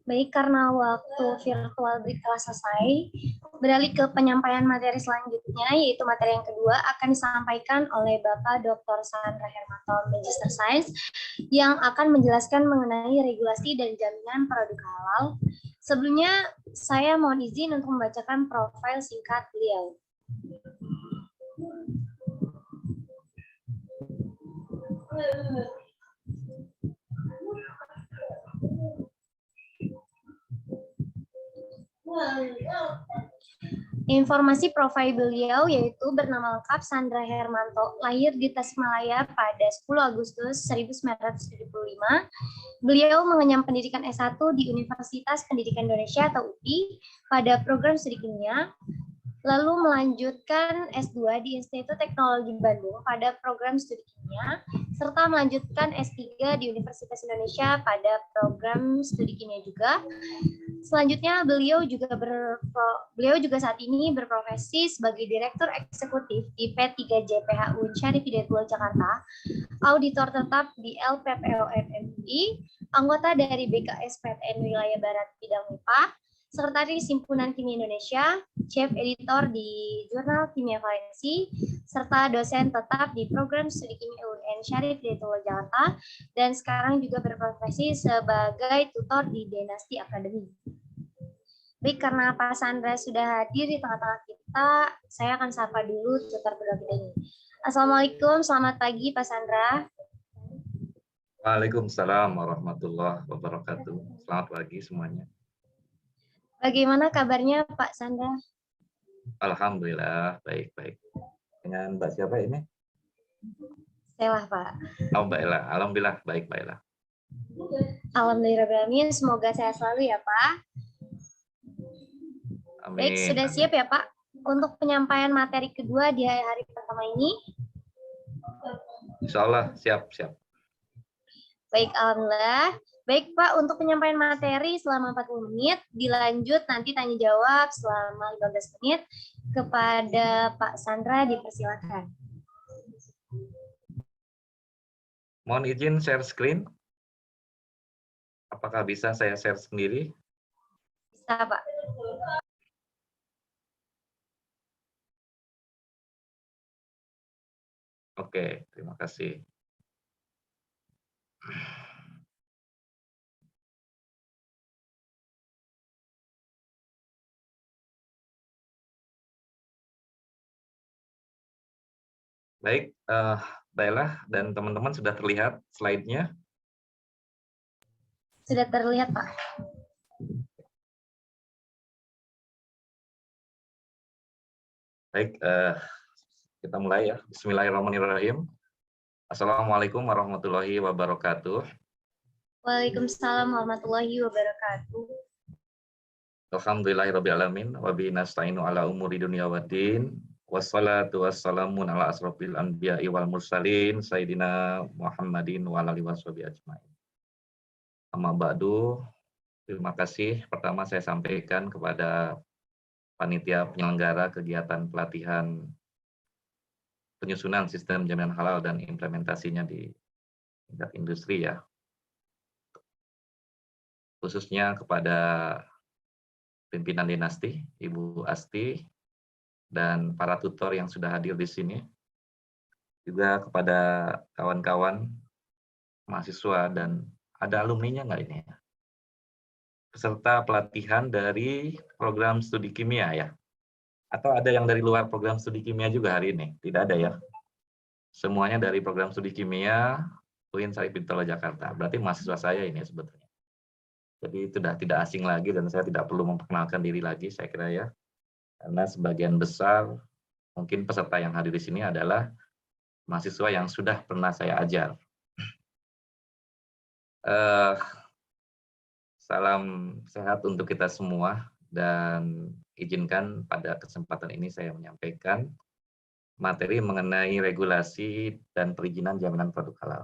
Baik, karena waktu virtual telah selesai, beralih ke penyampaian materi selanjutnya, yaitu materi yang kedua akan disampaikan oleh Bapak Dr. Sandra Hermanto, Magister Sains, yang akan menjelaskan mengenai regulasi dan jaminan produk halal. Sebelumnya, saya mohon izin untuk membacakan profil singkat beliau. Informasi profil beliau yaitu bernama lengkap Sandra Hermanto, lahir di Tasikmalaya pada 10 Agustus 1975. Beliau mengenyam pendidikan S1 di Universitas Pendidikan Indonesia atau UPI pada program studi kimia, lalu melanjutkan S2 di Institut Teknologi Bandung pada program studi kimia, serta melanjutkan S3 di Universitas Indonesia pada program studi kimia juga. Selanjutnya beliau juga saat ini berprofesi sebagai Direktur Eksekutif di P3JPHU Syarif Hidayatullah Jakarta, auditor tetap di LPPON MUI, anggota dari BKSPTN Wilayah Barat Bidang MIPA, Sekretaris Himpunan Kimia Indonesia, Chief Editor di Jurnal Kimia Valensi, serta dosen tetap di Program Studi Kimia UIN Syarif Hidayatullah Jakarta, dan sekarang juga berprofesi sebagai tutor di Dynasty Academy. Baik, karena Pak Sandra sudah hadir di tengah-tengah kita, saya akan sapa dulu tutor kedua kita ini. Assalamualaikum, selamat pagi Pak Sandra. Waalaikumsalam warahmatullahi wabarakatuh. Selamat pagi semuanya. Bagaimana kabarnya Pak Sandra? Alhamdulillah, baik-baik. Dengan Mbak siapa ini? Saya Pak. Oh, Mbak Ella. Alhamdulillah, baik Mbak Ella. Alhamdulillah, semoga sehat selalu ya Pak. Amin. Baik, sudah siap ya Pak untuk penyampaian materi kedua di hari pertama ini? Insya Allah, siap. Baik, alhamdulillah. Baik Pak, untuk penyampaian materi selama 40 menit, dilanjut nanti tanya jawab selama 15 menit. Kepada Pak Sandra, dipersilakan. Mohon izin share screen. Apakah bisa saya share sendiri? Bisa Pak. Oke, terima kasih. Baik, Mbak Ella dan teman-teman sudah terlihat slide-nya? Sudah terlihat Pak. Baik, kita mulai ya. Bismillahirrahmanirrahim. Assalamualaikum warahmatullahi wabarakatuh. Waalaikumsalam warahmatullahi wabarakatuh. Alhamdulillahirrabbilalamin. Wabihi nasta'inu ala umuri dunia waddin. Wassalatu wassalamu ala asrofil anbiya'i wal mursalin. Sayyidina Muhammadin wa alihi washabihi ajma'in. Amma ba'du. Terima kasih. Pertama saya sampaikan kepada panitia penyelenggara kegiatan pelatihan penyusunan sistem jaminan halal dan implementasinya di tingkat industri ya. Khususnya kepada pimpinan dinasti, Ibu Asti, dan para tutor yang sudah hadir di sini. Juga kepada kawan-kawan mahasiswa dan ada alumninya nggak ini? Peserta pelatihan dari program studi kimia ya? Atau ada yang dari luar program studi kimia juga hari ini? Tidak ada ya? Semuanya dari program studi kimia UIN Syarif Hidayatullah Jakarta. Berarti mahasiswa saya ini sebetulnya. Jadi sudah tidak asing lagi dan saya tidak perlu memperkenalkan diri lagi saya kira ya. Karena sebagian besar mungkin peserta yang hadir di sini adalah mahasiswa yang sudah pernah saya ajar. Salam sehat untuk kita semua dan izinkan pada kesempatan ini saya menyampaikan materi mengenai regulasi dan perizinan jaminan produk halal.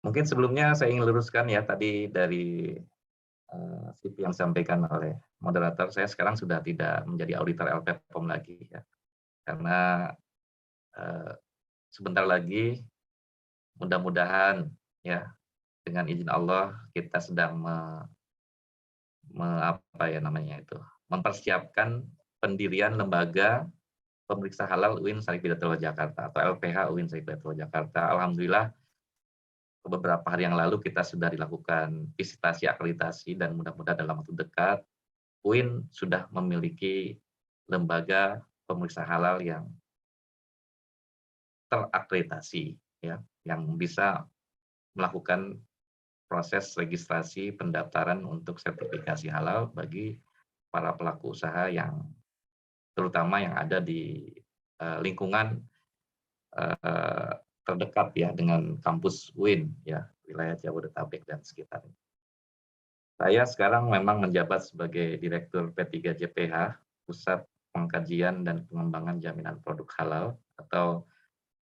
Mungkin sebelumnya saya ingin luruskan ya tadi dari CV yang disampaikan oleh moderator, saya sekarang sudah tidak menjadi auditor LPPOM lagi ya. Karena sebentar lagi mudah-mudahan ya dengan izin Allah kita sedang mempersiapkan pendirian lembaga pemeriksa halal UIN Syarif Hidayatullah Jakarta atau LPH UIN Syarif Hidayatullah Jakarta. Alhamdulillah beberapa hari yang lalu kita sudah dilakukan visitasi akreditasi dan mudah-mudahan dalam waktu dekat UIN sudah memiliki lembaga pemeriksa halal yang terakreditasi, ya, yang bisa melakukan proses registrasi pendaftaran untuk sertifikasi halal bagi para pelaku usaha yang terutama yang ada di lingkungan terdekat ya dengan kampus UIN ya, wilayah Jabodetabek dan sekitarnya. Saya sekarang memang menjabat sebagai Direktur P3JPH, Pusat Pengkajian dan Pengembangan Jaminan Produk Halal, atau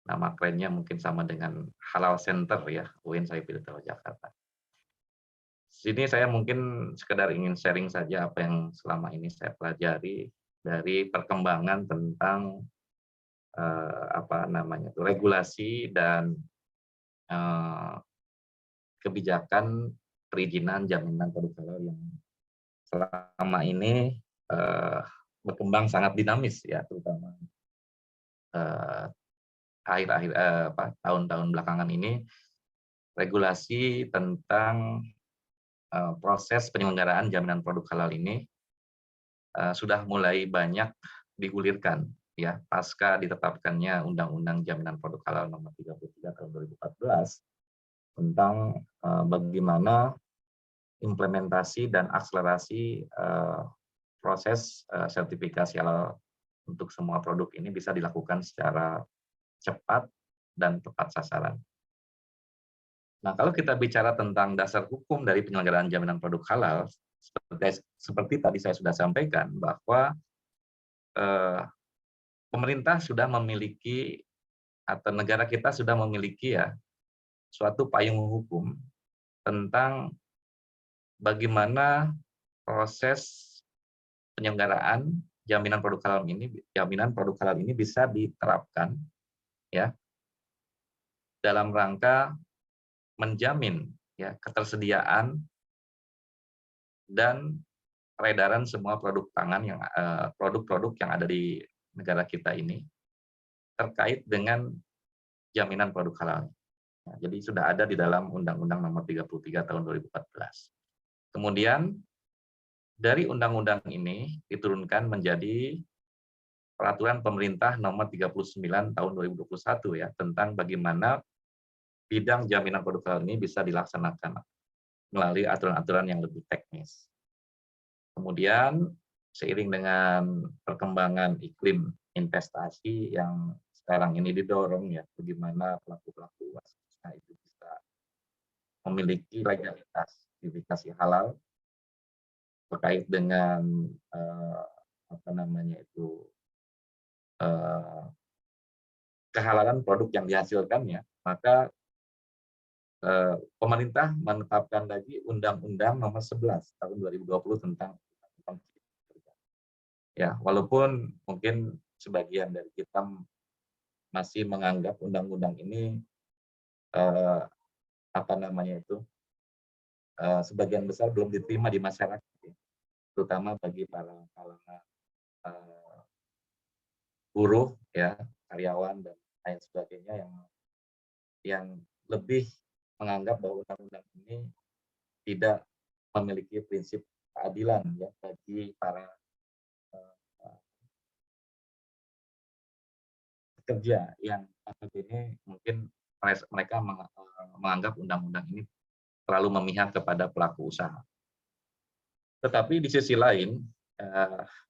nama kerennya mungkin sama dengan Halal Center ya, UIN Syarif Hidayatullah Jakarta. Sini saya mungkin sekedar ingin sharing saja apa yang selama ini saya pelajari dari perkembangan tentang regulasi dan kebijakan perizinan jaminan produk halal yang selama ini berkembang sangat dinamis ya, terutama tahun-tahun belakangan ini. Regulasi tentang proses penyelenggaraan jaminan produk halal ini sudah mulai banyak digulirkan ya pasca ditetapkannya Undang-Undang Jaminan Produk Halal Nomor 33 Tahun 2014 tentang bagaimana implementasi dan akselerasi proses sertifikasi halal untuk semua produk ini bisa dilakukan secara cepat dan tepat sasaran. Nah, kalau kita bicara tentang dasar hukum dari penyelenggaraan jaminan produk halal, seperti tadi saya sudah sampaikan bahwa pemerintah sudah memiliki atau negara kita sudah memiliki ya suatu payung hukum tentang bagaimana proses penyelenggaraan jaminan produk halal ini bisa diterapkan ya dalam rangka menjamin ya ketersediaan dan peredaran semua produk pangan yang produk-produk yang ada di negara kita ini terkait dengan jaminan produk halal. Ya, jadi sudah ada di dalam Undang-Undang Nomor 33 Tahun 2014. Kemudian dari undang-undang ini diturunkan menjadi Peraturan Pemerintah Nomor 39 Tahun 2021 ya tentang bagaimana bidang jaminan produk halal ini bisa dilaksanakan melalui aturan-aturan yang lebih teknis. Kemudian seiring dengan perkembangan iklim investasi yang sekarang ini didorong ya, bagaimana pelaku-pelaku usaha itu bisa memiliki legalitas sertifikasi halal terkait dengan kehalalan produk yang dihasilkannya, maka pemerintah menetapkan lagi Undang-Undang Nomor 11 Tahun 2020 tentang ya, walaupun mungkin sebagian dari kita masih menganggap undang-undang ini sebagian besar belum diterima di masyarakat, terutama bagi para kalangan buruh, ya, karyawan dan lain sebagainya yang lebih menganggap bahwa undang-undang ini tidak memiliki prinsip keadilan ya bagi para pekerja yang ini mungkin mereka menganggap undang-undang ini terlalu memihak kepada pelaku usaha. Tetapi di sisi lain,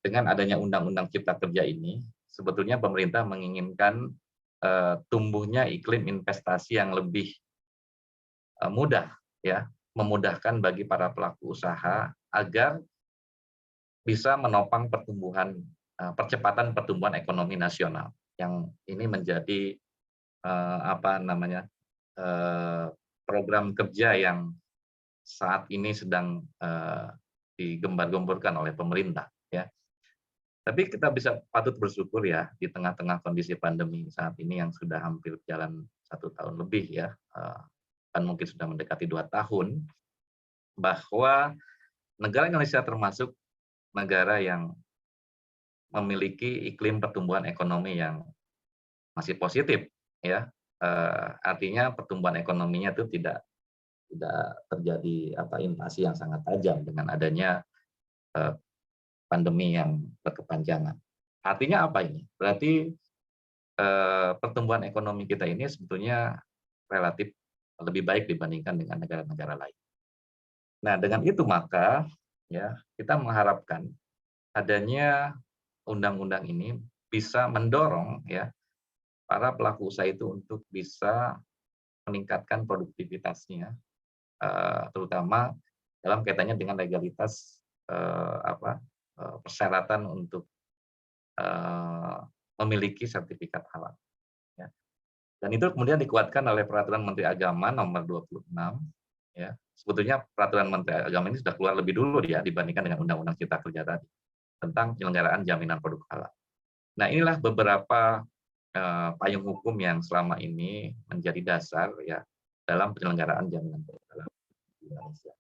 dengan adanya Undang-Undang Cipta Kerja ini, sebetulnya pemerintah menginginkan tumbuhnya iklim investasi yang lebih mudah, ya, memudahkan bagi para pelaku usaha agar bisa menopang percepatan pertumbuhan ekonomi nasional. Yang ini menjadi program kerja yang saat ini sedang digembar-gemborkan oleh pemerintah, ya. Tapi kita patut bersyukur ya di tengah-tengah kondisi pandemi saat ini yang sudah hampir jalan 1 tahun lebih ya, dan mungkin sudah mendekati 2 tahun, bahwa negara Indonesia termasuk negara yang memiliki iklim pertumbuhan ekonomi yang masih positif, ya. Artinya pertumbuhan ekonominya itu tidak terjadi inflasi yang sangat tajam dengan adanya pandemi yang berkepanjangan. Artinya apa ini? Berarti pertumbuhan ekonomi kita ini sebetulnya relatif lebih baik dibandingkan dengan negara-negara lain. Nah, dengan itu maka ya kita mengharapkan adanya undang-undang ini bisa mendorong ya para pelaku usaha itu untuk bisa meningkatkan produktivitasnya, terutama dalam kaitannya dengan legalitas persyaratan untuk memiliki sertifikat halal. Ya. Dan itu kemudian dikuatkan oleh Peraturan Menteri Agama Nomor 26. Ya. Sebetulnya Peraturan Menteri Agama ini sudah keluar lebih dulu ya dibandingkan dengan Undang-Undang Cipta Kerja tadi tentang penyelenggaraan jaminan produk halal. Nah, inilah beberapa payung hukum yang selama ini menjadi dasar ya dalam penyelenggaraan jaminan produk halal di Indonesia.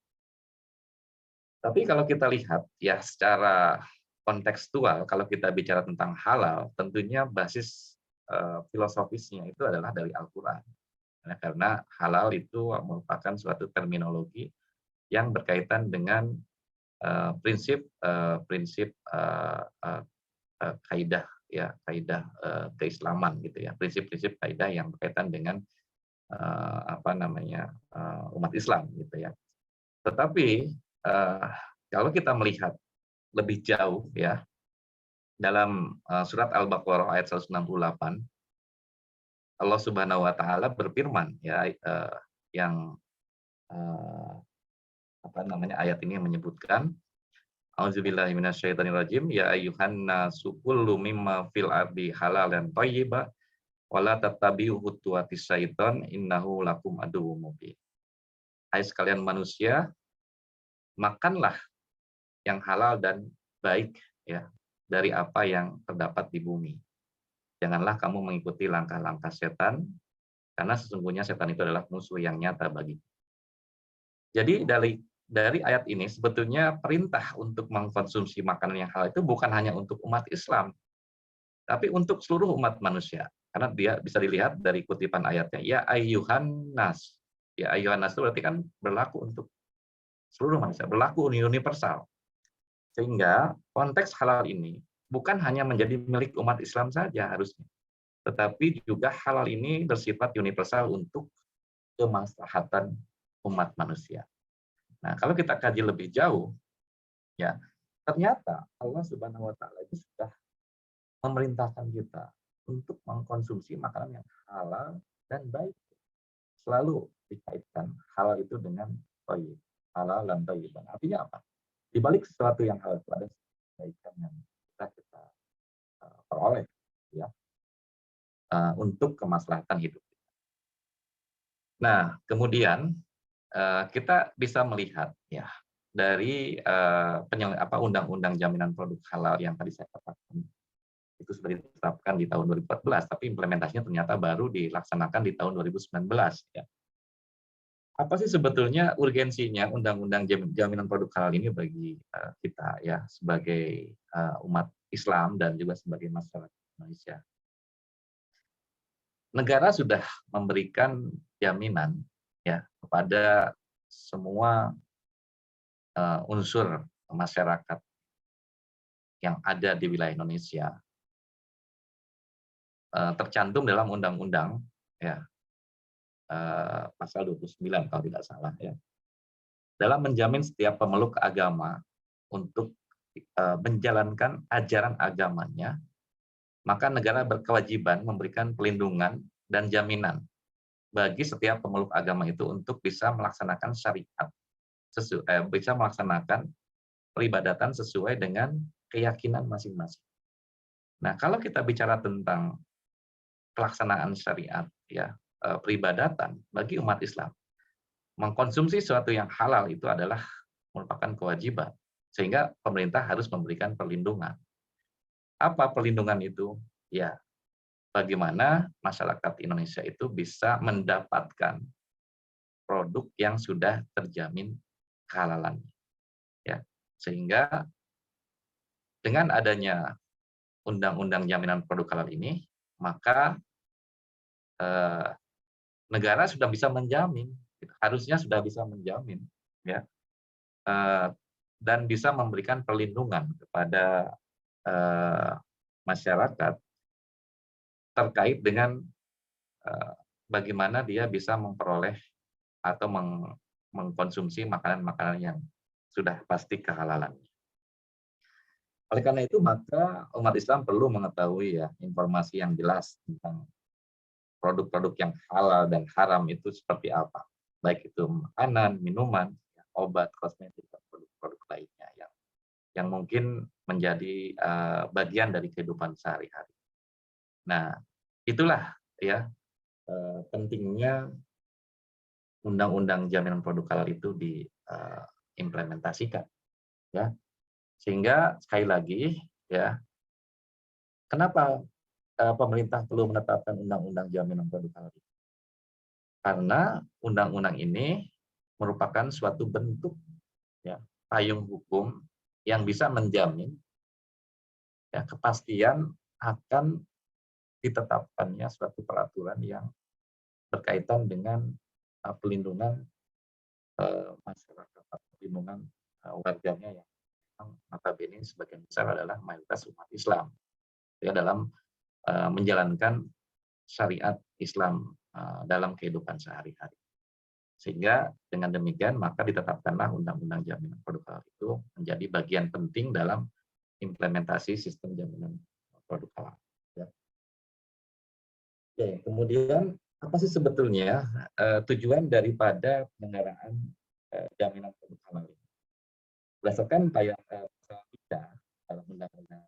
Tapi kalau kita lihat ya secara kontekstual, kalau kita bicara tentang halal, tentunya basis filosofisnya itu adalah dari Al-Quran. Ya, karena halal itu merupakan suatu terminologi yang berkaitan dengan prinsip kaidah ya kaidah keislaman gitu ya, prinsip-prinsip kaidah yang berkaitan dengan umat Islam gitu ya. Tetapi kalau kita melihat lebih jauh ya dalam surat Al-Baqarah ayat 168, Allah Subhanahu wa taala berfirman ya yang ayat ini menyebutkan A'udzubillahi minasyaitonirrajim ya ayyuhan nasu kullu mimma fil ardi halalan thayyiba wa la tattabi'u khutuwatis syaiton innahu lakum aduwwum mubin. Hai sekalian manusia, makanlah yang halal dan baik ya dari apa yang terdapat di bumi. Janganlah kamu mengikuti langkah-langkah setan karena sesungguhnya setan itu adalah musuh yang nyata bagi. Jadi dari ayat ini sebetulnya perintah untuk mengkonsumsi makanan yang halal itu bukan hanya untuk umat Islam, tapi untuk seluruh umat manusia. Karena dia bisa dilihat dari kutipan ayatnya, ya ayyuhan nas. Ya ayyuhan nas itu berarti kan berlaku untuk seluruh manusia, berlaku universal. Sehingga konteks halal ini bukan hanya menjadi milik umat Islam saja harusnya, tetapi juga halal ini bersifat universal untuk kemaslahatan umat manusia. Nah, kalau kita kaji lebih jauh, ya ternyata Allah Subhanahu wa taala itu sudah memerintahkan kita untuk mengkonsumsi makanan yang halal dan baik. Selalu dikaitkan halal itu dengan thayyib, halal dan thayyib. Artinya apa? Di balik sesuatu yang halal itu ada kebaikan yang kita peroleh ya untuk kemaslahatan hidup. Nah, kemudian kita bisa melihat ya dari undang-undang jaminan produk halal yang tadi saya katakan itu sudah ditetapkan di tahun 2014, tapi implementasinya ternyata baru dilaksanakan di tahun 2019 ya. Apa sih sebetulnya urgensinya undang-undang jaminan produk halal ini bagi kita ya sebagai umat Islam dan juga sebagai masyarakat Indonesia? Negara sudah memberikan jaminan ya kepada semua unsur masyarakat yang ada di wilayah Indonesia tercantum dalam undang-undang ya pasal 29 kalau tidak salah ya. Dalam menjamin setiap pemeluk agama untuk menjalankan ajaran agamanya, maka negara berkewajiban memberikan pelindungan dan jaminan bagi setiap pemeluk agama itu untuk bisa melaksanakan syariat, bisa melaksanakan peribadatan sesuai dengan keyakinan masing-masing. Nah, kalau kita bicara tentang pelaksanaan syariat, ya peribadatan bagi umat Islam, mengkonsumsi sesuatu yang halal itu adalah merupakan kewajiban, sehingga pemerintah harus memberikan perlindungan. Apa perlindungan itu? Ya, bagaimana masyarakat Indonesia itu bisa mendapatkan produk yang sudah terjamin kehalalannya. Ya, Sehingga dengan adanya Undang-Undang Jaminan Produk Halal ini, maka eh, negara sudah bisa menjamin, harusnya sudah bisa menjamin, ya, eh, dan bisa memberikan perlindungan kepada masyarakat terkait dengan bagaimana dia bisa memperoleh atau mengkonsumsi makanan-makanan yang sudah pasti kehalalan. Oleh karena itu, maka umat Islam perlu mengetahui ya informasi yang jelas tentang produk-produk yang halal dan haram itu seperti apa. Baik itu makanan, minuman, obat, kosmetik, dan produk-produk lainnya yang mungkin menjadi bagian dari kehidupan sehari-hari. Nah, itulah ya pentingnya Undang-Undang Jaminan Produk Halal itu diimplementasikan, ya. Sehingga sekali lagi, ya, kenapa pemerintah perlu menetapkan Undang-Undang Jaminan Produk Halal itu? Karena undang-undang ini merupakan suatu bentuk ya payung hukum yang bisa menjamin ya kepastian akan ditetapkannya suatu peraturan yang berkaitan dengan pelindungan masyarakat, perlindungan warganya yang notabene sebagian besar adalah mayoritas umat Islam ya dalam menjalankan syariat Islam dalam kehidupan sehari-hari. Sehingga dengan demikian maka ditetapkanlah Undang-Undang Jaminan Produk Halal itu menjadi bagian penting dalam implementasi sistem jaminan produk halal. Ya. Oke, kemudian apa sih sebetulnya tujuan daripada penyelenggaraan jaminan produk halal ini? Berdasarkan pasal 3 dalam Undang-Undang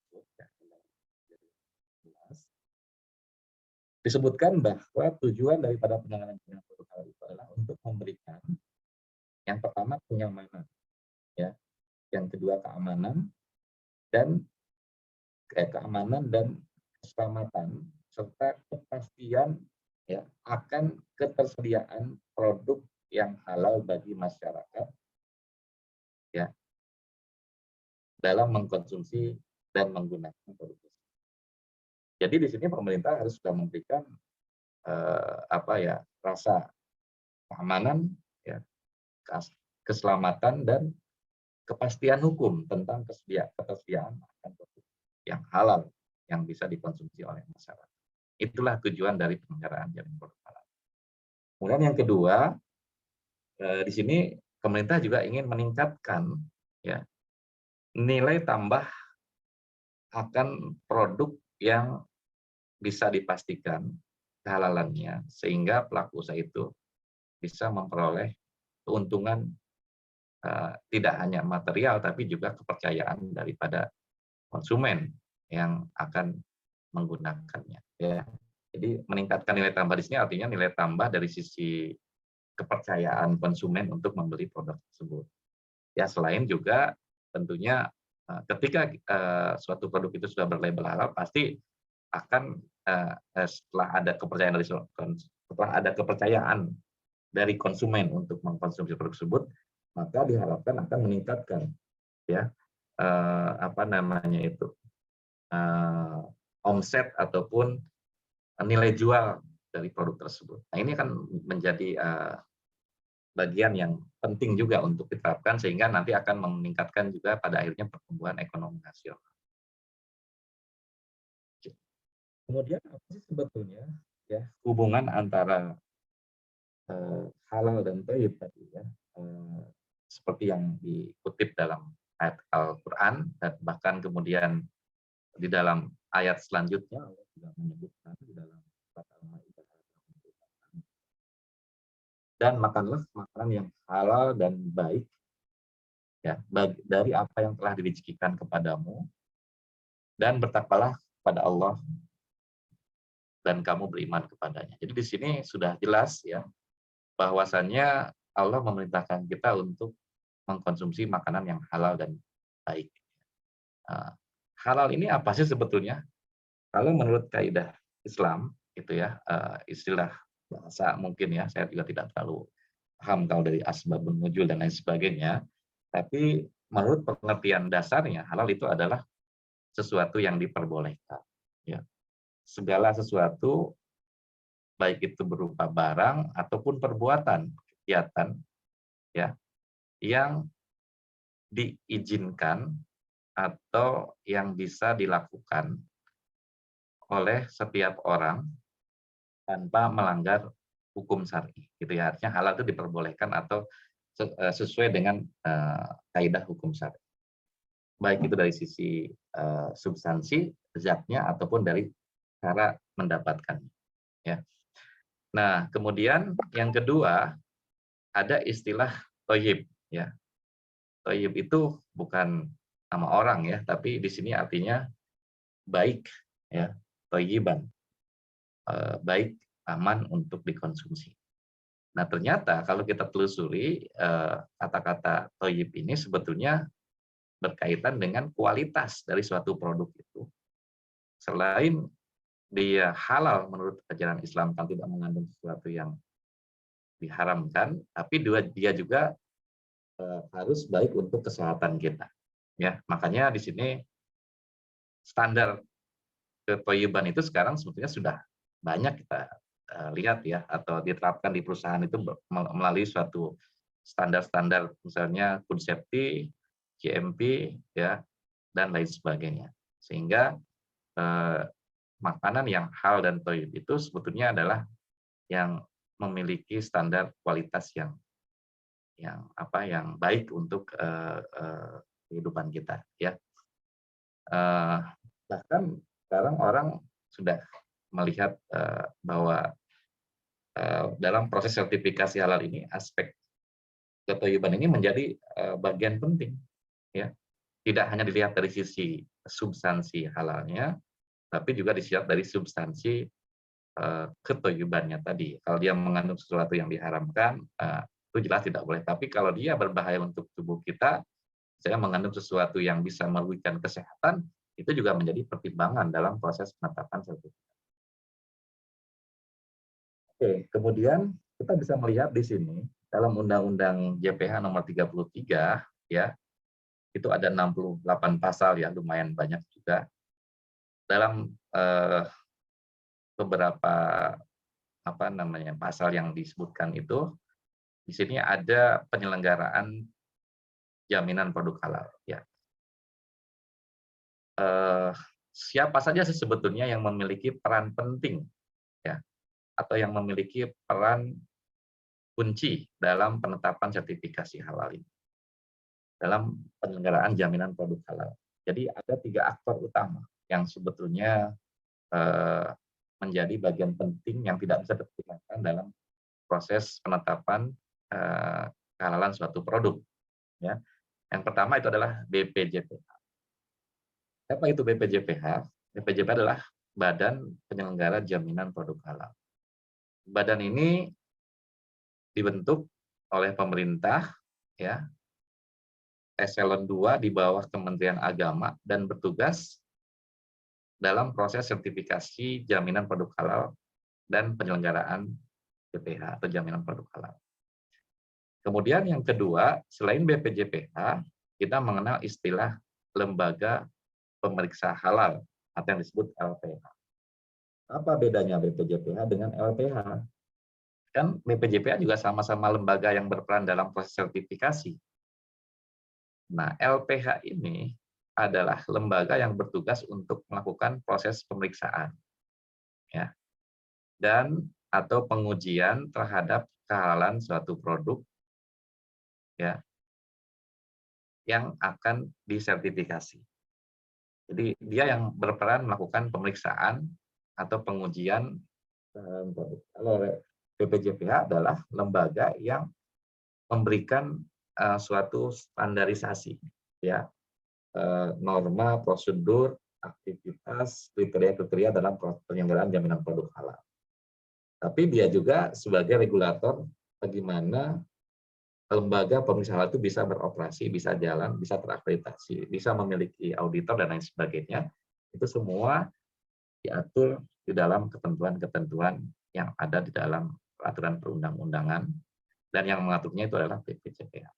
tersebut, disebutkan bahwa tujuan daripada penyelenggaraan jaminan produk halal itu adalah untuk memberikan yang pertama kenyamanan, ya, yang kedua keamanan dan keselamatan serta kepastian ya akan ketersediaan produk yang halal bagi masyarakat ya dalam mengkonsumsi dan menggunakan produk tersebut. Jadi di sini pemerintah harus sudah memberikan rasa keamanan, ya, keselamatan dan kepastian hukum tentang ketersediaan akan produk yang halal yang bisa dikonsumsi oleh masyarakat. Itulah tujuan dari penyelenggaraan jaminan produk halal. Kemudian yang kedua, di sini pemerintah juga ingin meningkatkan ya nilai tambah akan produk yang bisa dipastikan kehalalannya sehingga pelaku usaha itu bisa memperoleh keuntungan tidak hanya material tapi juga kepercayaan daripada konsumen yang akan menggunakannya. Ya. Jadi meningkatkan nilai tambah di sini artinya nilai tambah dari sisi kepercayaan konsumen untuk membeli produk tersebut. Ya selain juga tentunya ketika suatu produk itu sudah berlabel halal pasti akan setelah ada kepercayaan dari konsumen untuk mengkonsumsi produk tersebut, maka diharapkan akan meningkatkan ya omset ataupun nilai jual dari produk tersebut. Nah ini akan menjadi bagian yang penting juga untuk diterapkan sehingga nanti akan meningkatkan juga pada akhirnya pertumbuhan ekonomi nasional. Kemudian apa sih sebetulnya ya hubungan antara halal dan thayyib tadi ya seperti yang dikutip dalam ayat Al-Qur'an dan bahkan kemudian di dalam ayat selanjutnya Allah juga menyebutkan di dalam surat Al-Maidah dan makanlah makanan yang halal dan baik ya dari apa yang telah direzekikan kepadamu dan bertakwalah kepada Allah dan kamu beriman kepadanya. Jadi di sini sudah jelas ya bahwasannya Allah memerintahkan kita untuk mengkonsumsi makanan yang halal dan baik. Halal ini apa sih sebetulnya? Kalau menurut kaidah Islam itu ya istilah bahasa mungkin ya saya juga tidak terlalu paham kalau dari asbabun nuzul dan lain sebagainya. Tapi menurut pengertian dasarnya, halal itu adalah sesuatu yang diperbolehkan. Ya. Segala sesuatu, baik itu berupa barang ataupun perbuatan, kegiatan, ya, yang diizinkan atau yang bisa dilakukan oleh setiap orang tanpa melanggar hukum syar'i, gitu ya. Artinya halal itu diperbolehkan atau sesuai dengan kaidah hukum syar'i. Baik itu dari sisi substansi, zatnya, ataupun dari cara mendapatkannya. Ya. Nah, kemudian yang kedua ada istilah toyib. Ya. Toyib itu bukan nama orang ya, tapi di sini artinya baik, ya, toyiban, baik, aman untuk dikonsumsi. Nah, ternyata kalau kita telusuri kata-kata toyib ini sebetulnya berkaitan dengan kualitas dari suatu produk itu. Selain dia halal menurut ajaran Islam kan tidak mengandung sesuatu yang diharamkan, tapi dia juga harus baik untuk kesehatan kita. Ya, makanya di sini standar ketoyiban itu sekarang sebetulnya sudah banyak kita lihat ya, atau diterapkan di perusahaan itu melalui suatu standar-standar, misalnya food safety, GMP, ya, dan lain sebagainya. Sehingga makanan yang halal dan thayyib itu sebetulnya adalah yang memiliki standar kualitas yang baik untuk kehidupan kita, ya. Bahkan sekarang orang sudah melihat bahwa dalam proses sertifikasi halal ini aspek ketoyiban ini menjadi bagian penting, ya. Tidak hanya dilihat dari sisi substansi halalnya, tapi juga dilihat dari substansi ketoyibannya tadi. Kalau dia mengandung sesuatu yang diharamkan, itu jelas tidak boleh. Tapi kalau dia berbahaya untuk tubuh kita, saya mengandung sesuatu yang bisa merugikan kesehatan, itu juga menjadi pertimbangan dalam proses penetapan sertifikat. Oke, kemudian kita bisa melihat di sini dalam Undang-Undang JPH nomor 33, ya, itu ada 68 pasal ya, lumayan banyak juga. Dalam beberapa pasal yang disebutkan itu, di sini ada penyelenggaraan jaminan produk halal. Ya. Siapa saja sih sebetulnya yang memiliki peran penting, ya, atau yang memiliki peran kunci dalam penetapan sertifikasi halal ini, dalam penyelenggaraan jaminan produk halal. Jadi ada 3 aktor utama yang sebetulnya menjadi bagian penting yang tidak bisa terpisahkan dalam proses penetapan kehalalan suatu produk. Ya. Yang pertama itu adalah BPJPH. Apa itu BPJPH? BPJPH adalah Badan Penyelenggara Jaminan Produk Halal. Badan ini dibentuk oleh pemerintah, ya, eselon 2 di bawah Kementerian Agama dan bertugas dalam proses sertifikasi jaminan produk halal dan penyelenggaraan BPH atau jaminan produk halal. Kemudian yang kedua, selain BPJPH, kita mengenal istilah lembaga pemeriksa halal atau yang disebut LPH. Apa bedanya BPJPH dengan LPH? Kan BPJPH juga sama-sama lembaga yang berperan dalam proses sertifikasi. Nah, LPH ini adalah lembaga yang bertugas untuk melakukan proses pemeriksaan, ya, dan atau pengujian terhadap kehalalan suatu produk, ya, yang akan disertifikasi. Jadi dia yang berperan melakukan pemeriksaan atau pengujian produk. Kalau BPJPH adalah lembaga yang memberikan suatu standarisasi, ya, norma, prosedur, aktivitas, kriteria-kriteria dalam penyelenggaraan jaminan produk halal. Tapi dia juga sebagai regulator bagaimana lembaga pemeriksa halal itu bisa beroperasi, bisa jalan, bisa terakreditasi, bisa memiliki auditor dan lain sebagainya. Itu semua diatur di dalam ketentuan-ketentuan yang ada di dalam peraturan perundang-undangan, dan yang mengaturnya itu adalah BPJPH.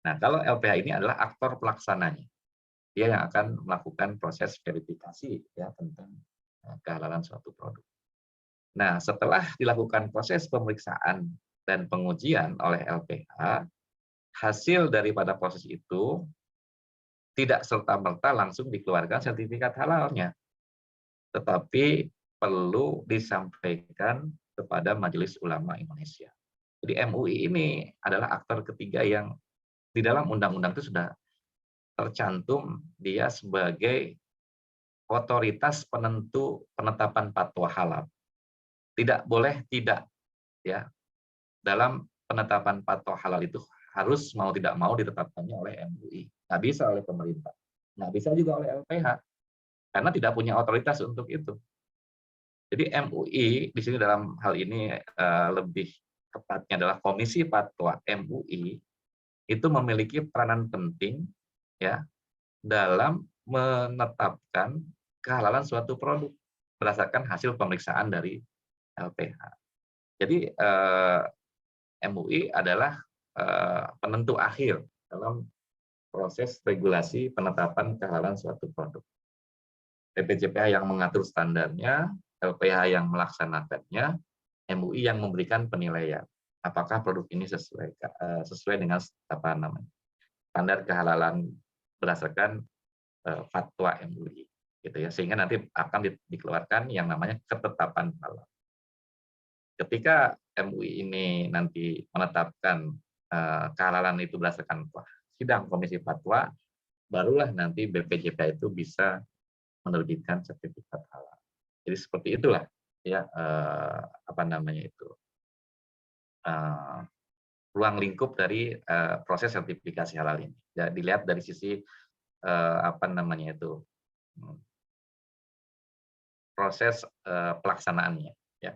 Nah, kalau LPH ini adalah aktor pelaksananya. Dia yang akan melakukan proses verifikasi ya tentang kehalalan suatu produk. Nah, setelah dilakukan proses pemeriksaan dan pengujian oleh LPH, hasil daripada proses itu tidak serta-merta langsung dikeluarkan sertifikat halalnya, tetapi perlu disampaikan kepada Majelis Ulama Indonesia. Jadi MUI ini adalah aktor ketiga yang di dalam undang-undang itu sudah tercantum dia sebagai otoritas penentu penetapan fatwa halal. Tidak boleh tidak ya dalam penetapan fatwa halal itu harus mau tidak mau ditetapkannya oleh MUI. Nggak bisa oleh pemerintah. Nggak bisa juga oleh LPH karena tidak punya otoritas untuk itu. Jadi MUI di sini dalam hal ini lebih tepatnya adalah Komisi Fatwa MUI itu memiliki peranan penting ya dalam menetapkan kehalalan suatu produk berdasarkan hasil pemeriksaan dari LPH. Jadi MUI adalah penentu akhir dalam proses regulasi penetapan kehalalan suatu produk. BPJPH yang mengatur standarnya, LPH yang melaksanakannya, MUI yang memberikan penilaian. Apakah produk ini sesuai dengan apa namanya standar kehalalan berdasarkan fatwa MUI, gitu ya. Sehingga nanti akan dikeluarkan yang namanya ketetapan halal. Ketika MUI ini nanti menetapkan kehalalan itu berdasarkan sidang komisi fatwa, barulah nanti BPJPH itu bisa menerbitkan sertifikat halal. Jadi seperti itulah ya apa namanya itu ruang lingkup dari proses sertifikasi halal ini. Ya, dilihat dari sisi apa namanya itu proses pelaksanaannya. Ya.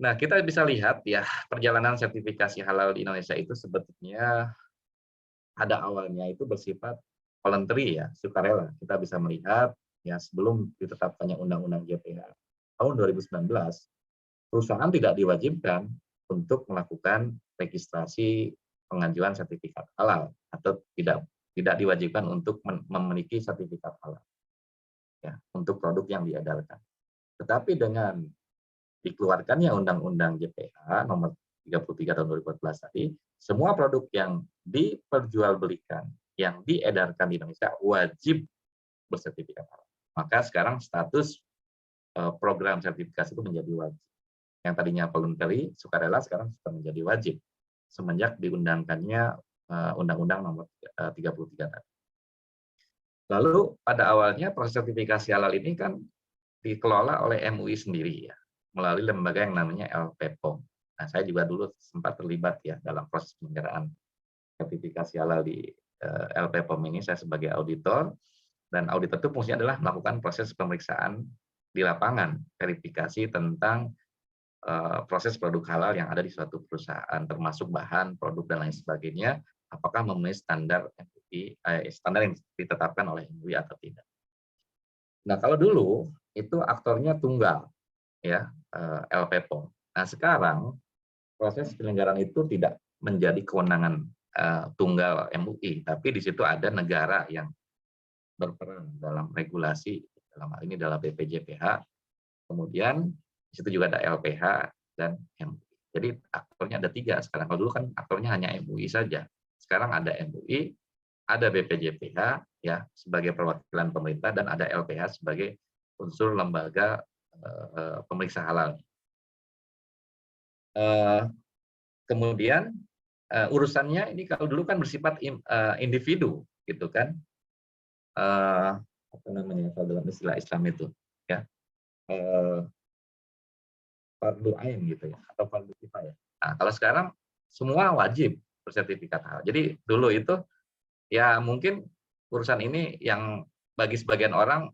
Nah, kita bisa lihat ya perjalanan sertifikasi halal di Indonesia itu sebetulnya ada awalnya itu bersifat voluntary ya, sukarela. Kita bisa melihat ya sebelum ditetapkannya Undang-Undang JPH tahun 2019, perusahaan tidak diwajibkan untuk melakukan registrasi pengajuan sertifikat halal atau tidak diwajibkan untuk memiliki sertifikat halal ya untuk produk yang diedarkan. Tetapi dengan dikeluarkannya Undang-Undang JPH nomor 33 tahun 2014 tadi, semua produk yang diperjualbelikan, yang diedarkan di Indonesia wajib bersertifikat halal. Maka sekarang status program sertifikasi itu menjadi wajib. Yang tadinya voluntary, sukarela, sekarang sudah menjadi wajib semenjak diundangkannya Undang-Undang nomor 33 tadi. Lalu pada awalnya proses sertifikasi halal ini kan dikelola oleh MUI sendiri ya, melalui lembaga yang namanya LPPOM. Nah, saya juga dulu sempat terlibat ya dalam proses penyelenggaraan sertifikasi halal di LPPOM ini. Saya sebagai auditor, dan auditor itu fungsinya adalah melakukan proses pemeriksaan di lapangan, verifikasi tentang proses produk halal yang ada di suatu perusahaan, termasuk bahan, produk, dan lain sebagainya, apakah memenuhi standar MUI, standar yang ditetapkan oleh MUI atau tidak. Nah, kalau dulu itu aktornya tunggal, ya LPPOM. Nah, sekarang proses penyelenggaraan itu tidak menjadi kewenangan tunggal MUI, tapi di situ ada negara yang berperan dalam regulasi, dalam hal ini dalam BPJPH, kemudian di situ juga ada LPH dan MUI. Jadi aktornya ada 3 sekarang. Kalau dulu kan aktornya hanya MUI saja. Sekarang ada MUI, ada BPJPH ya sebagai perwakilan pemerintah, dan ada LPH sebagai unsur lembaga pemeriksa halal. Kemudian urusannya ini kalau dulu kan bersifat individu, gitu kan? Apa namanya kalau dalam istilah Islam itu, ya fardu ain gitu ya, atau fardu kifayah. Nah, kalau sekarang semua wajib bersertifikat halal. Jadi dulu itu ya mungkin urusan ini yang bagi sebagian orang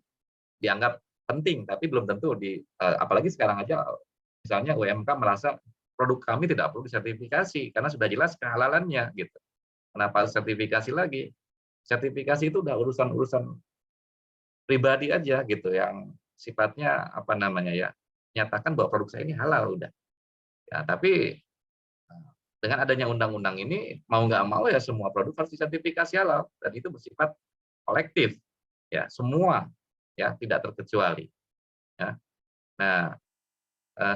dianggap penting, tapi belum tentu apalagi sekarang aja misalnya UMK merasa produk kami tidak perlu disertifikasi karena sudah jelas kehalalannya gitu. Kenapa sertifikasi lagi? Sertifikasi itu udah urusan-urusan pribadi aja gitu yang sifatnya apa namanya ya, nyatakan bahwa produk saya ini halal udah. Ya, tapi dengan adanya undang-undang ini mau nggak mau ya semua produk harus disertifikasi halal dan itu bersifat kolektif ya semua ya tidak terkecuali ya. Nah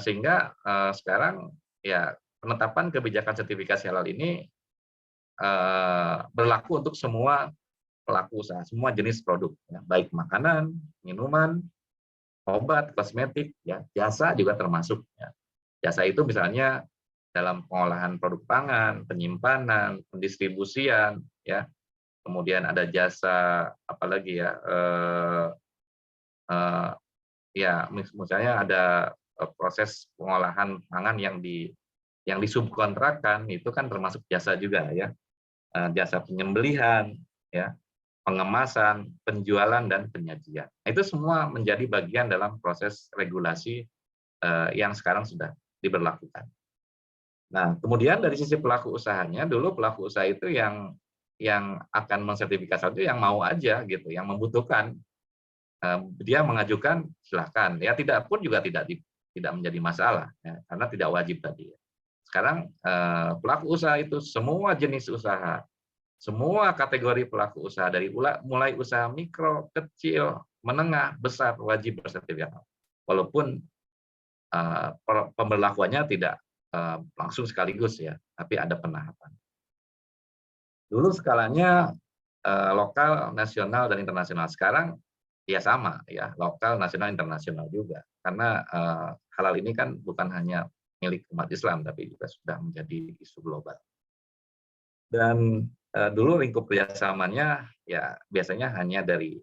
sehingga sekarang ya penetapan kebijakan sertifikasi halal ini berlaku untuk semua pelaku usaha, semua jenis produk ya, baik makanan, minuman, obat, kosmetik, ya jasa juga termasuk ya. Jasa itu misalnya dalam pengolahan produk pangan, penyimpanan, pendistribusian, ya. Kemudian ada jasa apalagi ya, ya misalnya ada proses pengolahan pangan yang disubkontrakkan itu kan termasuk jasa juga ya, jasa penyembelihan, ya, pengemasan, penjualan dan penyajian. Itu semua menjadi bagian dalam proses regulasi yang sekarang sudah diberlakukan. Nah, kemudian dari sisi pelaku usahanya, dulu pelaku usaha itu yang akan mensertifikasi itu yang mau aja gitu, yang membutuhkan, dia mengajukan silahkan, ya tidak pun juga tidak menjadi masalah, ya, karena tidak wajib tadi. Sekarang pelaku usaha itu semua jenis usaha, semua kategori pelaku usaha dari mulai usaha mikro, kecil, menengah, besar wajib bersertifikat, walaupun pemberlakuannya tidak langsung sekaligus ya, tapi ada penahapan. Dulu skalanya lokal, nasional, dan internasional. Sekarang ya sama ya, lokal, nasional, internasional juga. Karena halal ini kan bukan hanya milik umat Islam, tapi juga sudah menjadi isu global. Dan dulu lingkup kerjasamanya ya biasanya hanya dari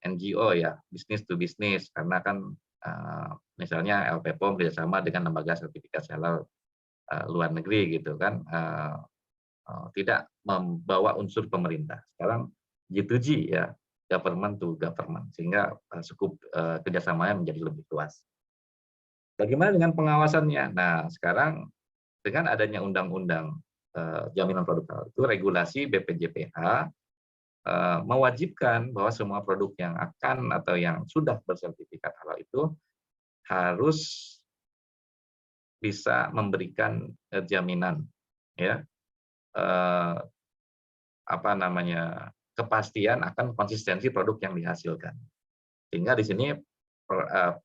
NGO ya, bisnis to bisnis, karena kan misalnya LPPOM kerjasama dengan lembaga sertifikasi halal luar negeri gitu kan, tidak membawa unsur pemerintah. Sekarang G2G ya, government to government, sehingga skup kerjasamanya menjadi lebih luas. Bagaimana dengan pengawasannya? Nah, sekarang dengan adanya undang-undang jaminan produk halal itu, regulasi BPJPH mewajibkan bahwa semua produk yang akan atau yang sudah bersertifikat halal itu harus bisa memberikan jaminan ya, kepastian akan konsistensi produk yang dihasilkan. Sehingga di sini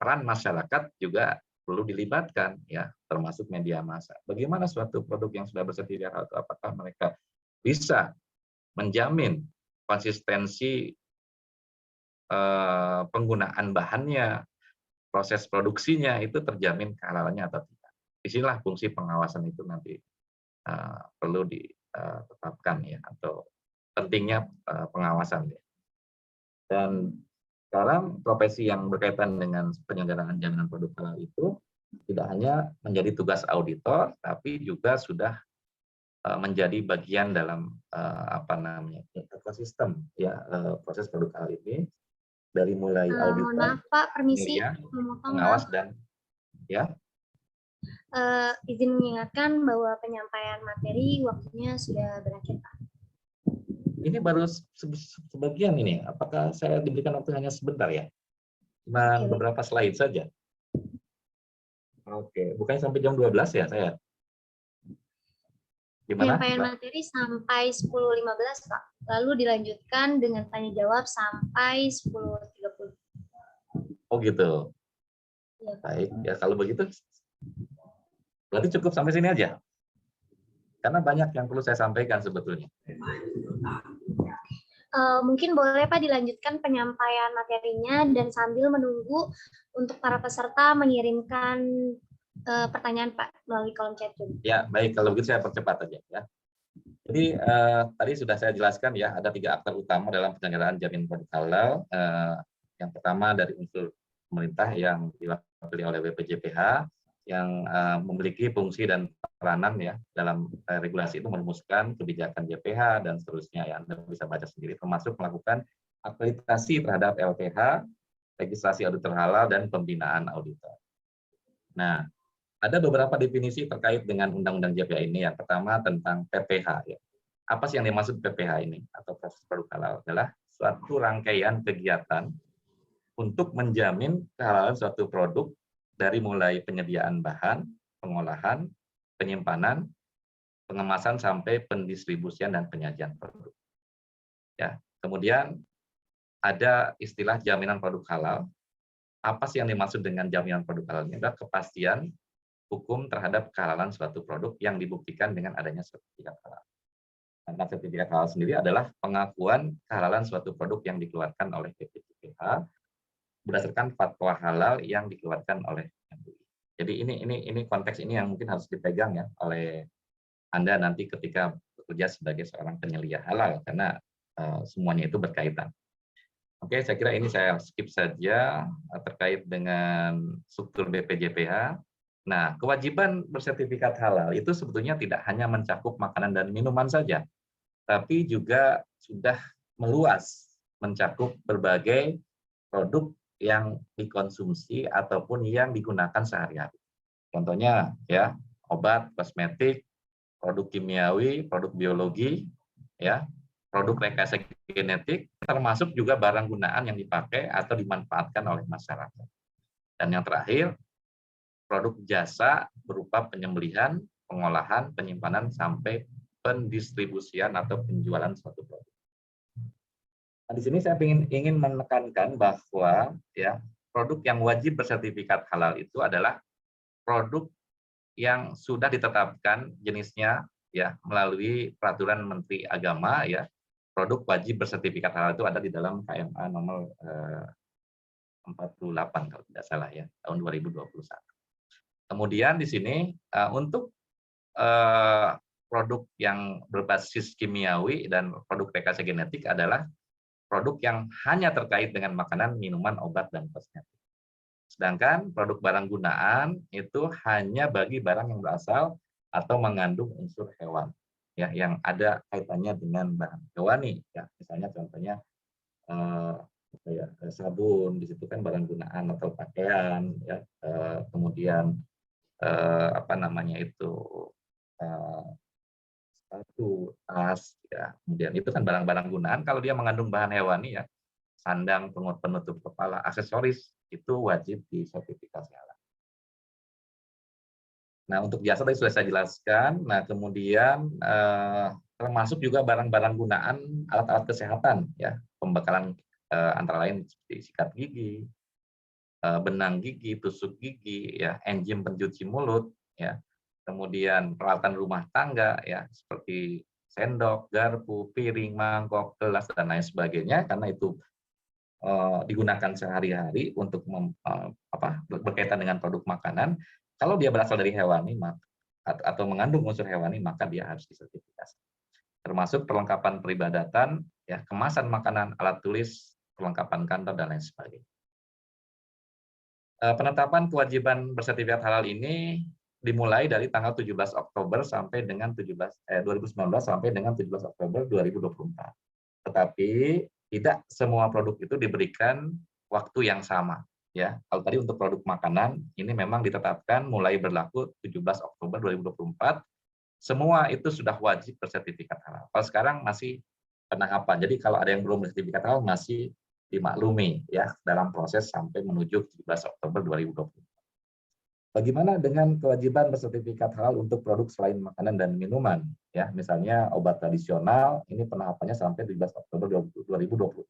peran masyarakat juga perlu dilibatkan ya, termasuk media massa. Bagaimana suatu produk yang sudah bersertifikat halal itu, apakah mereka bisa menjamin konsistensi penggunaan bahannya, proses produksinya itu terjamin kehalalannya atau tidak. Disinilah fungsi pengawasan itu nanti perlu ditetapkan ya, atau pentingnya pengawasan ya. Dan sekarang profesi yang berkaitan dengan penyelenggaraan jaminan produk halal itu tidak hanya menjadi tugas auditor, tapi juga sudah menjadi bagian dalam ekosistem ya, proses produk halal ini, dari mulai auditor, maaf Pak, permisi, pengawas dan ya. Izin mengingatkan bahwa penyampaian materi waktunya sudah berakhir Pak. Ini baru sebagian ini. Apakah saya diberikan waktu hanya sebentar ya? Cuma beberapa slide saja. Oke, bukannya sampai jam 12 ya saya? Gimana? Penyampaian materi sampai 10.15 Pak. Lalu dilanjutkan dengan tanya jawab sampai 10.30. Oh gitu. Ya, baik, ya kalau begitu berarti cukup sampai sini aja. Karena banyak yang perlu saya sampaikan sebetulnya. Mungkin boleh Pak dilanjutkan penyampaian materinya dan sambil menunggu untuk para peserta mengirimkan pertanyaan Pak melalui kolom chat room. Ya, baik, kalau begitu saya percepat aja ya. Jadi tadi sudah saya jelaskan ya, ada 3 aktor utama dalam penyelenggaraan jaminan produk halal. Yang pertama dari unsur pemerintah yang diwakili oleh BPJPH, yang memiliki fungsi dan peranan ya dalam regulasi itu, merumuskan kebijakan JPH dan seterusnya ya, Anda bisa baca sendiri, termasuk melakukan akreditasi terhadap LPH, registrasi auditor halal, dan pembinaan auditor. Nah, ada beberapa definisi terkait dengan Undang-Undang JPH ini. Yang pertama tentang PPH. Ya. Apa sih yang dimaksud PPH ini atau proses produk halal? Adalah suatu rangkaian kegiatan untuk menjamin kehalalan suatu produk dari mulai penyediaan bahan, pengolahan, penyimpanan, pengemasan sampai pendistribusian dan penyajian produk. Ya, kemudian ada istilah jaminan produk halal. Apa sih yang dimaksud dengan jaminan produk halal? Ini adalah kepastian hukum terhadap kehalalan suatu produk yang dibuktikan dengan adanya sertifikat halal. Karena sertifikat halal sendiri adalah pengakuan kehalalan suatu produk yang dikeluarkan oleh BPJPH berdasarkan fatwa halal yang dikeluarkan oleh MUI. Jadi ini konteks ini yang mungkin harus dipegang ya oleh Anda nanti ketika bekerja sebagai seorang penyelia halal, karena semuanya itu berkaitan. Oke, saya kira ini saya skip saja terkait dengan struktur BPJPH. Nah, kewajiban bersertifikat halal itu sebetulnya tidak hanya mencakup makanan dan minuman saja, tapi juga sudah meluas, mencakup berbagai produk yang dikonsumsi ataupun yang digunakan sehari-hari. Contohnya ya, obat, kosmetik, produk kimiawi, produk biologi, ya, produk rekayasa genetik, termasuk juga barang gunaan yang dipakai atau dimanfaatkan oleh masyarakat. Dan yang terakhir, produk jasa berupa penyembelihan, pengolahan, penyimpanan, sampai pendistribusian atau penjualan suatu produk. Nah, di sini saya ingin menekankan bahwa ya, produk yang wajib bersertifikat halal itu adalah produk yang sudah ditetapkan jenisnya ya melalui peraturan Menteri Agama ya. Produk wajib bersertifikat halal itu ada di dalam KMA nomor 48 kalau tidak salah ya, tahun 2021. Kemudian di sini untuk produk yang berbasis kimiawi dan produk rekayasa genetik adalah produk yang hanya terkait dengan makanan, minuman, obat, dan kosmetik. Sedangkan produk barang gunaan itu hanya bagi barang yang berasal atau mengandung unsur hewan, ya, yang ada kaitannya dengan bahan hewani. Ya, misalnya contohnya sabun, di situ kan barang gunaan atau pakaian, ya, kemudian apa namanya itu sepatu, tas, ya, kemudian itu kan barang-barang gunaan. Kalau dia mengandung bahan hewani ya, sandang, penutup kepala, aksesoris itu wajib disertifikasi halal. Nah, untuk jasa tadi sudah saya jelaskan. Nah, kemudian termasuk juga barang-barang gunaan, alat-alat kesehatan, ya, pembekalan antara lain seperti sikat gigi, benang gigi, tusuk gigi, ya, enzim pencuci mulut, ya, kemudian peralatan rumah tangga, ya, seperti sendok, garpu, piring, mangkok, gelas, dan lain sebagainya, karena itu digunakan sehari-hari untuk berkaitan dengan produk makanan. Kalau dia berasal dari hewani atau mengandung unsur hewani, maka dia harus disertifikasi. Termasuk perlengkapan peribadatan, ya, kemasan makanan, alat tulis, perlengkapan kantor, dan lain sebagainya. Penetapan kewajiban bersertifikat halal ini dimulai dari tanggal 17 Oktober sampai dengan 2019 sampai dengan 17 Oktober 2024. Tetapi tidak semua produk itu diberikan waktu yang sama, ya. Kalau tadi untuk produk makanan ini memang ditetapkan mulai berlaku 17 Oktober 2024, semua itu sudah wajib bersertifikat halal. Kalau sekarang masih penahapan. Jadi kalau ada yang belum bersertifikat halal masih dimaklumi ya dalam proses sampai menuju 17 Oktober 2024. Bagaimana dengan kewajiban bersertifikat halal untuk produk selain makanan dan minuman? Ya, misalnya obat tradisional, ini penahapannya sampai 17 Oktober 2026.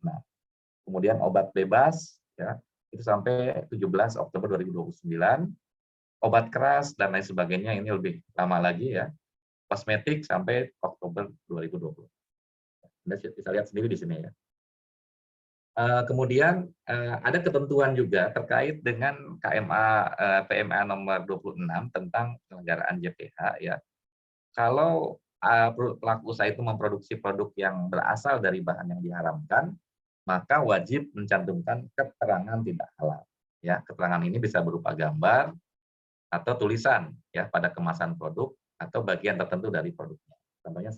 Kemudian obat bebas, ya, itu sampai 17 Oktober 2029. Obat keras dan lain sebagainya ini lebih lama lagi ya. Kosmetik sampai Oktober 2020. Anda bisa lihat sendiri di sini ya. Kemudian ada ketentuan juga terkait dengan PMA nomor 26 tentang penyelenggaraan JPH ya. Kalau pelaku usaha itu memproduksi produk yang berasal dari bahan yang diharamkan, maka wajib mencantumkan keterangan tidak halal. Ya, keterangan ini bisa berupa gambar atau tulisan ya pada kemasan produk atau bagian tertentu dari produknya. Contohnya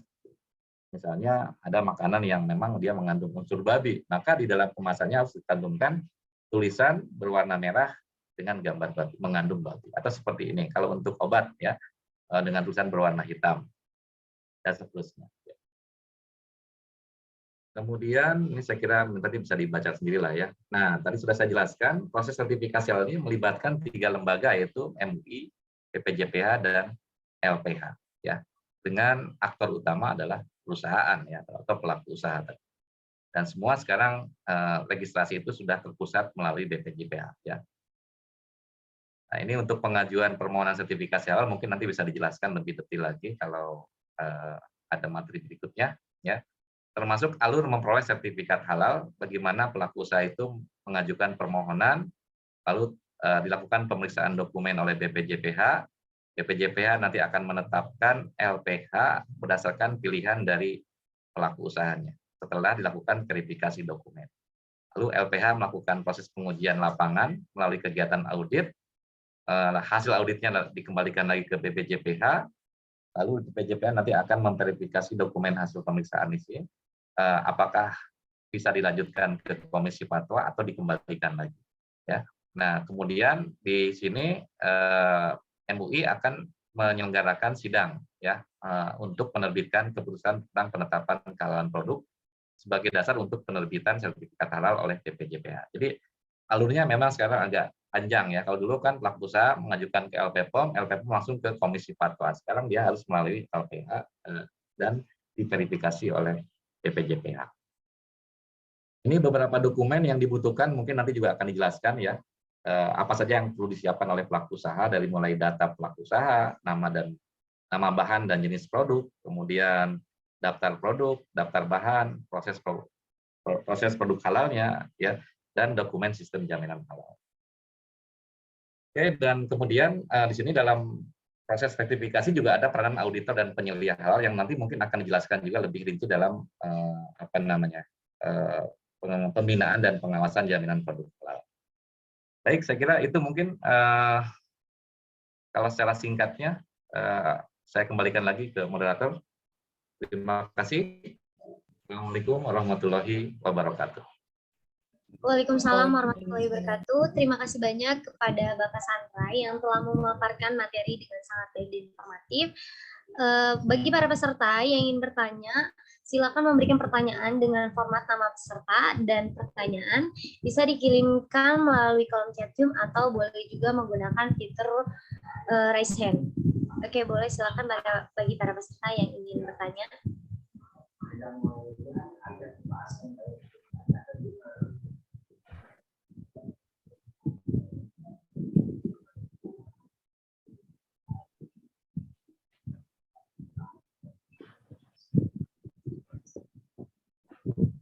misalnya ada makanan yang memang dia mengandung unsur babi, maka di dalam kemasannya harus dicantumkan tulisan berwarna merah dengan gambar babi, mengandung babi. Atau seperti ini, kalau untuk obat ya dengan tulisan berwarna hitam dan seterusnya. Kemudian ini saya kira tadi bisa dibaca sendirilah ya. Nah, tadi sudah saya jelaskan proses sertifikasi halal ini melibatkan 3 lembaga yaitu MUI, BPJPH, dan LPH, ya, dengan aktor utama adalah perusahaan, ya, atau pelaku usaha. Dan semua sekarang registrasi itu sudah terpusat melalui BPJPH, ya. Nah, ini untuk pengajuan permohonan sertifikasi halal mungkin nanti bisa dijelaskan lebih detail lagi kalau ada materi berikutnya, ya. Termasuk alur memperoleh sertifikat halal, bagaimana pelaku usaha itu mengajukan permohonan, lalu dilakukan pemeriksaan dokumen oleh BPJPH. BPJPH nanti akan menetapkan LPH berdasarkan pilihan dari pelaku usahanya setelah dilakukan verifikasi dokumen. Lalu LPH melakukan proses pengujian lapangan melalui kegiatan audit. Hasil auditnya dikembalikan lagi ke BPJPH, lalu BPJPH nanti akan memverifikasi dokumen hasil pemeriksaan ini, apakah bisa dilanjutkan ke komisi fatwa atau dikembalikan lagi, ya. Nah, kemudian di sini MUI akan menyelenggarakan sidang, ya, untuk menerbitkan keputusan tentang penetapan kehalalan produk sebagai dasar untuk penerbitan sertifikat halal oleh BPJPH. Jadi alurnya memang sekarang agak panjang, ya. Kalau dulu kan pelaku usaha mengajukan ke LPPOM, LPPOM langsung ke komisi fatwa. Sekarang dia harus melalui LPH dan diverifikasi oleh BPJPH. Ini beberapa dokumen yang dibutuhkan, mungkin nanti juga akan dijelaskan, ya. Apa saja yang perlu disiapkan oleh pelaku usaha, dari mulai data pelaku usaha, nama bahan dan jenis produk, kemudian daftar produk, daftar bahan, proses produk halalnya, ya, dan dokumen sistem jaminan halal. Oke, dan kemudian di sini dalam proses sertifikasi juga ada peranan auditor dan penyelia halal yang nanti mungkin akan dijelaskan juga lebih rinci dalam pembinaan dan pengawasan jaminan produk halal. Baik, saya kira itu mungkin kalau secara singkatnya saya kembalikan lagi ke moderator. Terima kasih. Assalamualaikum warahmatullahi wabarakatuh. Waalaikumsalam warahmatullahi wabarakatuh. Terima kasih banyak kepada Bapak Sandra yang telah memaparkan materi dengan sangat baik dan informatif. Bagi para peserta yang ingin bertanya, silakan memberikan pertanyaan dengan format nama peserta dan pertanyaan bisa dikirimkan melalui kolom chat Zoom atau boleh juga menggunakan fitur raise hand. Oke, boleh silakan bagi para peserta yang ingin bertanya.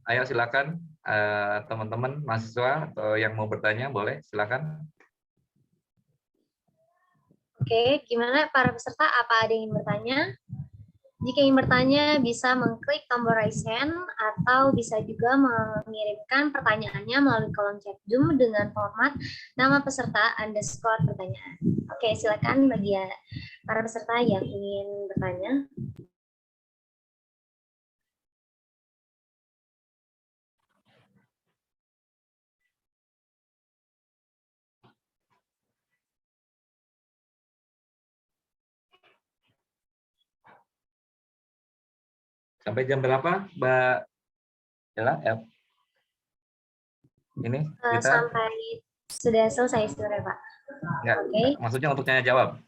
Ayo silakan teman-teman mahasiswa atau yang mau bertanya boleh silakan. Oke, gimana para peserta? Apa ada yang ingin bertanya? Jika ingin bertanya bisa mengklik tombol raise hand atau bisa juga mengirimkan pertanyaannya melalui kolom chat Zoom dengan format nama peserta _ pertanyaan. Oke, silakan bagi para peserta yang ingin bertanya. Sampai jam berapa, Mbak Ella? Ini kita sampai sudah selesai sebenarnya, Pak. Ya, okay. Maksudnya untuk tanya jawab?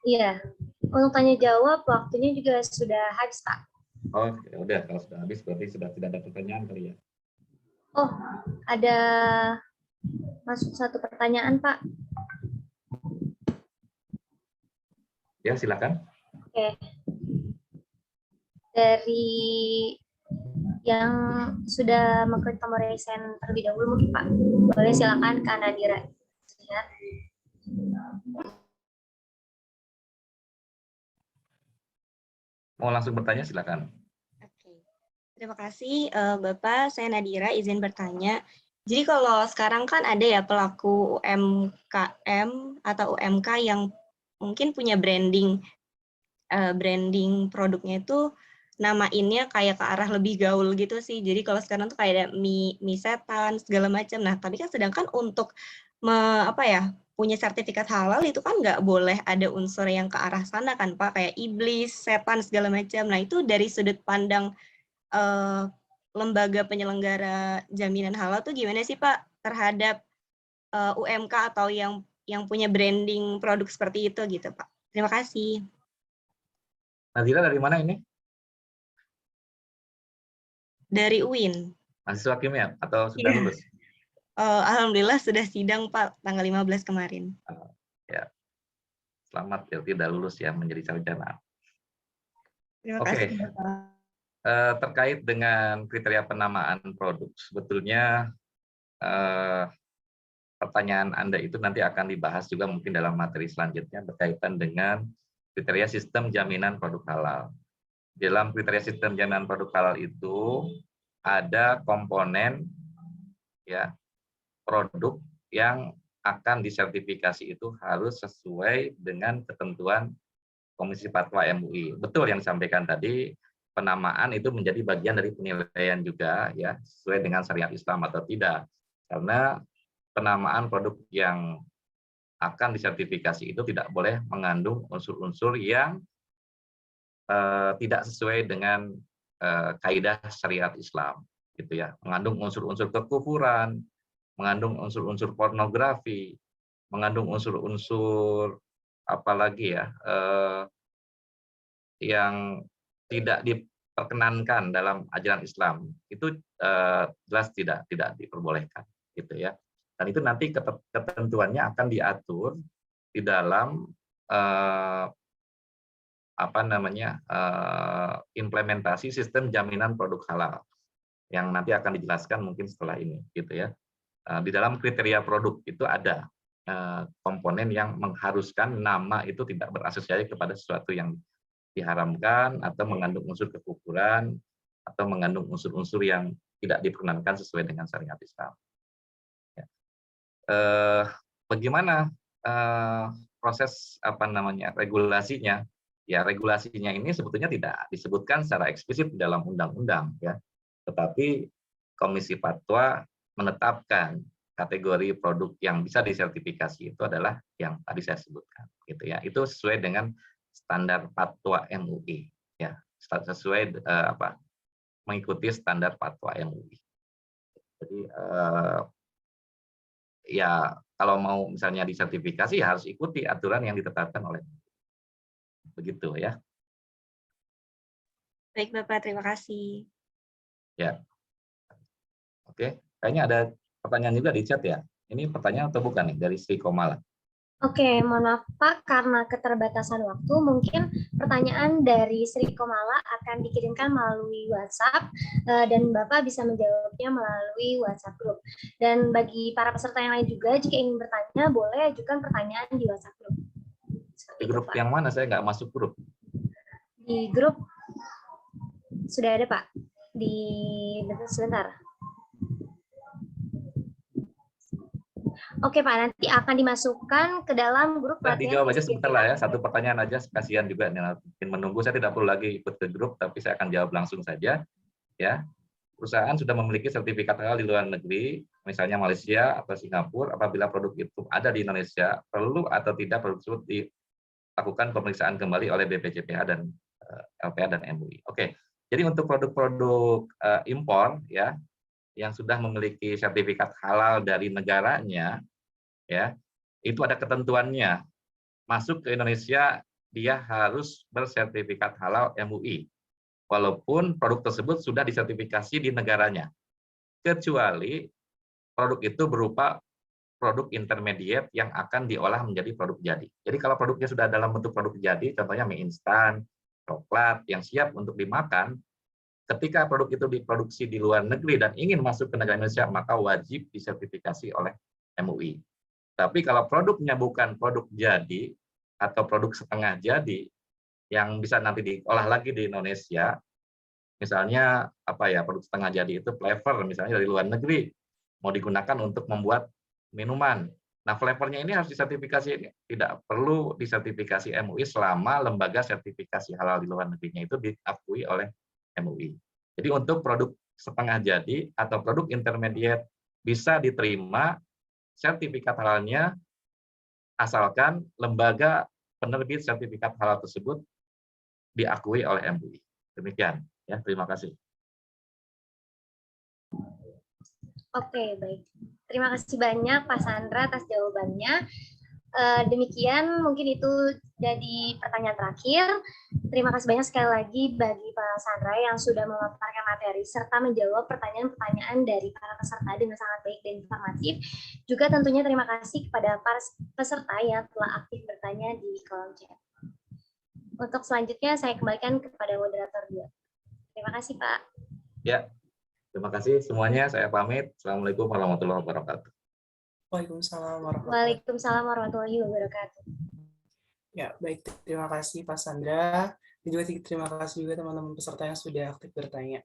Iya, untuk tanya jawab waktunya juga sudah habis, Pak. Oh, ya udah, kalau sudah habis berarti sudah tidak ada pertanyaan kali ya? Oh, ada masuk satu pertanyaan, Pak. Ya, silakan. Oke. Dari yang sudah mengklik tombol raise hand terlebih dahulu mungkin Pak. Boleh silakan Kak Nadira. Ya. Mau langsung bertanya silakan. Oke. Terima kasih Bapak, saya Nadira izin bertanya. Jadi kalau sekarang kan ada ya pelaku UMKM atau UMK yang mungkin punya branding produknya itu namainnya kayak ke arah lebih gaul gitu sih. Jadi kalau sekarang tuh kayak ada mie setan segala macam. Nah, tapi kan sedangkan untuk punya sertifikat halal itu kan nggak boleh ada unsur yang ke arah sana kan Pak, kayak iblis, setan segala macam. Nah, itu dari sudut pandang lembaga penyelenggara jaminan halal tuh gimana sih Pak terhadap UMK atau yang punya branding produk seperti itu gitu Pak. Terima kasih. Nazira dari mana ini? Dari UIN. Mahasiswa kimia atau sudah lulus? Alhamdulillah sudah sidang Pak tanggal 15 kemarin. Ya, selamat ya tidak lulus ya menjadi sarjana. Terima Oke. kasih Bapak. Terkait dengan kriteria penamaan produk, sebetulnya pertanyaan Anda itu nanti akan dibahas juga mungkin dalam materi selanjutnya berkaitan dengan kriteria sistem jaminan produk halal. Dalam kriteria sistem jaminan produk halal itu ada komponen ya produk yang akan disertifikasi itu harus sesuai dengan ketentuan Komisi Fatwa MUI. Betul yang disampaikan tadi, penamaan itu menjadi bagian dari penilaian juga ya sesuai dengan syariat Islam atau tidak. Karena penamaan produk yang akan disertifikasi itu tidak boleh mengandung unsur-unsur yang tidak sesuai dengan kaidah syariat Islam gitu ya. Mengandung unsur-unsur kekufuran, mengandung unsur-unsur pornografi, mengandung unsur-unsur apalagi ya yang tidak diperkenankan dalam ajaran Islam itu jelas tidak diperbolehkan gitu ya. Dan itu nanti ketentuannya akan diatur di dalam implementasi sistem jaminan produk halal yang nanti akan dijelaskan mungkin setelah ini gitu ya. Di dalam kriteria produk itu ada komponen yang mengharuskan nama itu tidak berasosiasi kepada sesuatu yang diharamkan atau mengandung unsur kekufuran atau mengandung unsur-unsur yang tidak diperkenankan sesuai dengan syariat Islam. Ya. Bagaimana proses regulasinya? Ya, regulasinya ini sebetulnya tidak disebutkan secara eksplisit di dalam undang-undang ya. Tetapi Komisi Fatwa menetapkan kategori produk yang bisa disertifikasi itu adalah yang tadi saya sebutkan gitu ya. Itu sesuai dengan standar Fatwa MUI ya, sesuai mengikuti standar Fatwa MUI. Jadi ya kalau mau misalnya disertifikasi ya harus ikuti aturan yang ditetapkan oleh begitu ya. Baik Bapak, terima kasih. Ya. Oke, kayaknya ada pertanyaan juga di chat ya. Ini pertanyaan atau bukan nih dari Sri Komala? Oke, mohon maaf Pak, karena keterbatasan waktu, mungkin pertanyaan dari Sri Komala akan dikirimkan melalui WhatsApp, dan Bapak bisa menjawabnya melalui WhatsApp Group. Dan bagi para peserta yang lain juga, jika ingin bertanya, boleh ajukan pertanyaan di WhatsApp Group. Di grup yang mana? Saya nggak masuk grup. Di grup, sudah ada Pak. Sebentar. Oke Pak, nanti akan dimasukkan ke dalam grup. Dijawab aja sebentar lah ya, satu pertanyaan aja, kasihan juga yang menunggu. Saya tidak perlu lagi ikut ke grup, tapi saya akan jawab langsung saja. Ya, perusahaan sudah memiliki sertifikat halal di luar negeri, misalnya Malaysia atau Singapura. Apabila produk itu ada di Indonesia, perlu atau tidak produk tersebut dilakukan pemeriksaan kembali oleh BPJPH dan LPH dan MUI. Oke, jadi untuk produk-produk impor ya, yang sudah memiliki sertifikat halal dari negaranya, ya, itu ada ketentuannya. Masuk ke Indonesia, dia harus bersertifikat halal MUI, walaupun produk tersebut sudah disertifikasi di negaranya, kecuali produk itu berupa produk intermediate yang akan diolah menjadi produk jadi. Jadi kalau produknya sudah dalam bentuk produk jadi, contohnya mie instan, coklat yang siap untuk dimakan, ketika produk itu diproduksi di luar negeri dan ingin masuk ke negara Indonesia, maka wajib disertifikasi oleh MUI. Tapi kalau produknya bukan produk jadi atau produk setengah jadi yang bisa nanti diolah lagi di Indonesia, misalnya produk setengah jadi itu flavor misalnya dari luar negeri mau digunakan untuk membuat minuman. Nah, flavornya ini harus disertifikasi, tidak perlu disertifikasi MUI selama lembaga sertifikasi halal di luar negerinya itu diakui oleh MUI. Jadi untuk produk setengah jadi atau produk intermediate bisa diterima sertifikat halalnya asalkan lembaga penerbit sertifikat halal tersebut diakui oleh MUI. Demikian ya, terima kasih. Oke, baik. Terima kasih banyak Pak Sandra atas jawabannya. Demikian mungkin itu jadi pertanyaan terakhir. Terima kasih banyak sekali lagi bagi Pak Sandra yang sudah memaparkan materi serta menjawab pertanyaan-pertanyaan dari para peserta dengan sangat baik dan informatif. Juga tentunya terima kasih kepada para peserta yang telah aktif bertanya di kolom chat. Untuk selanjutnya saya kembalikan kepada moderator 2. Terima kasih Pak. Ya, terima kasih semuanya. Saya pamit. Assalamualaikum warahmatullahi wabarakatuh. Waalaikumsalam warahmatullahi Waalaikumsalam warahmatullahi wabarakatuh. Ya, baik. Terima kasih Pak Sandra. Dan juga terima kasih juga teman-teman peserta yang sudah aktif bertanya.